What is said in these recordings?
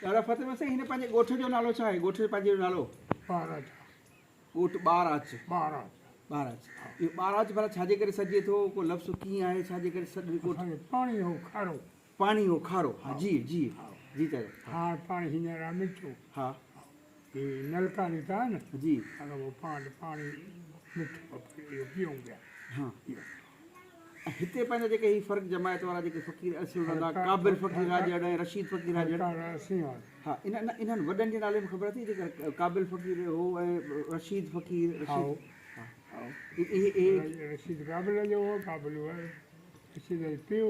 ॾाढा फ़तेह साईं हिन पंहिंजे ॻोठ जो नालो छा आहे? ॻोठ जो पंहिंजे जो नालो ॿाराच ॻोठ ॿाराच। ॿाराच ॿाराच इहो ॿाराच भला छाजे करे सॾिजे थो? को लफ़्ज़ कीअं आहे? छाजे करे सॾ ॻोठ? पाणी हो खारो पाणी हो खारो। हा जी जी जी चयो। हाँ पाणी हींअर आहे मिठो हा ही नलका निकिता आहे न जी अगरि वो पाणी मिठो इहो पीऊं पिया हाँ हिते पंहिंजा जेके ही फ़र्क़ु जमायत वारा जेके फ़क़ीर असुल रहंदा क़ाबिल फ़क़ीर राॼड़ ऐं रशीद फ़क़ीर राॼड़ हा इन्हनि वॾनि जे नाले में ख़बर अथई जेका क़ाबिल फ़क़ीर हो ऐं रशीद फ़क़ीर रशीद क़ाबिल जो हो क़ाबिल रशीद जो पीउ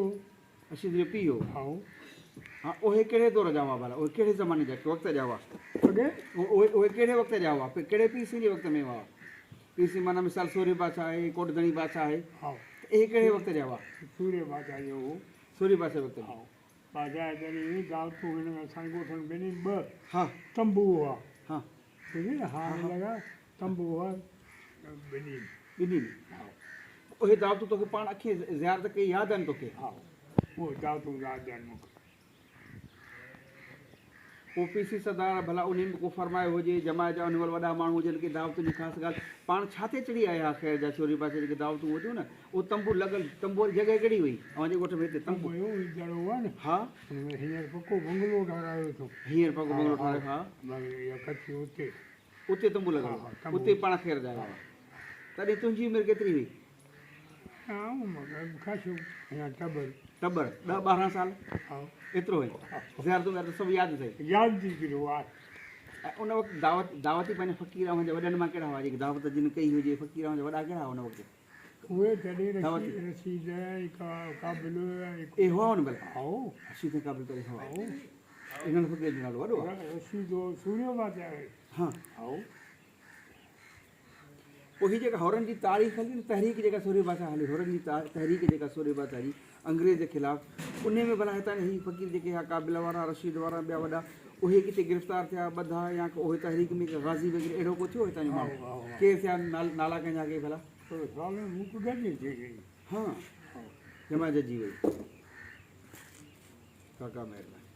रशीद जो पीउ हो हा उहे कहिड़े दौर जा हुआ भला? उहे कहिड़े ज़माने जा वक़्त जा हुआ? उहे कहिड़े वक़्त जा हुआ? कहिड़े पीउ जे वक़्त में हुआ? पीउ माना मिसाल सूर्य बादशाह आहे, कोटधणी बादशाह आहे, इहे कहिड़े वक़्त जा हुआ? सूर्य बादशाह जो हो। सूर्य बादशाह वक़्त में बादशाह जॾहिं दावतूं हिन में असांजे ॻोठ में ॿिन्ही ॿ हा तंबू हुआ। हा हाणे लॻा तंबू हुआ ॿिन्ही उहे दावतूं तोखे पाण अखि ज़ियारत कई यादि आहिनि तोखे? हा उहे दावतूं यादि आहिनि मूंखे। पोइ पीसी सरदार भला उन में को फरमायो हुजे जमायत जा उन वटि वॾा माण्हू हुजनि की दावतुनि जी ख़ासि ॻाल्हि पाण छा ते चढ़ी आया? ख़ैर जा छोरी पासे जेके दावतूं हुजूं न उहो तंबू लॻल तंबू वारी जॻह कहिड़ी हुई अव्हांजे ॻोठ में? हिते तंबू जहिड़ो हुआ न हा हींअर पको बंगलो ठारायो अथऊं। हींअर पको बंगलो ठारायो हा कच्ची उते उते तंबू लॻल उते पाण ख़ैर जा तॾहिं तुंहिंजी उमिरि केतिरी हुई? टबर 10-12 साल एतिरो हुई? ज़ियारतूं सभु यादि अथई? यादि थी करियो आहे। ऐं उन वक़्तु दावती पंहिंजे फ़क़ीर हुनजे वॾनि मां कहिड़ा हुआ? जेके दावत जिन कई हुजे फ़क़ीर हुनजा वॾा कहिड़ा हुआ उन वक़्तु? उहे तॾहिं रशीद क़ाबिल ए हुआ न भला? रशीद क़ाबिल करे हुआ इन्हनि फ़क़ीर जो नालो वॾो आहे? रशीद सूर्य बादशाह हा पोइ हीअ जेका हुरनि जी तारीख़ हली न तहरीक जेका सूर्य बादशाह हली हुरनि जी तहरीक जेका सूर्य बादशाह जी अंग्रेज़ जे ख़िलाफ़ उन में भला हितां हीअ फ़क़ीर जेके हा क़ाबिल वारा रशीद वारा ॿिया वॾा उहे किथे गिरफ़्तार थिया ॿधा या उहे तहरीक में गाज़ी वग़ैरह अहिड़ो कुझु थियो हितां जो माण्हू? केरु थिया नाला कंहिंजा के भला? हा जमायत जी वई काका महिरबानी।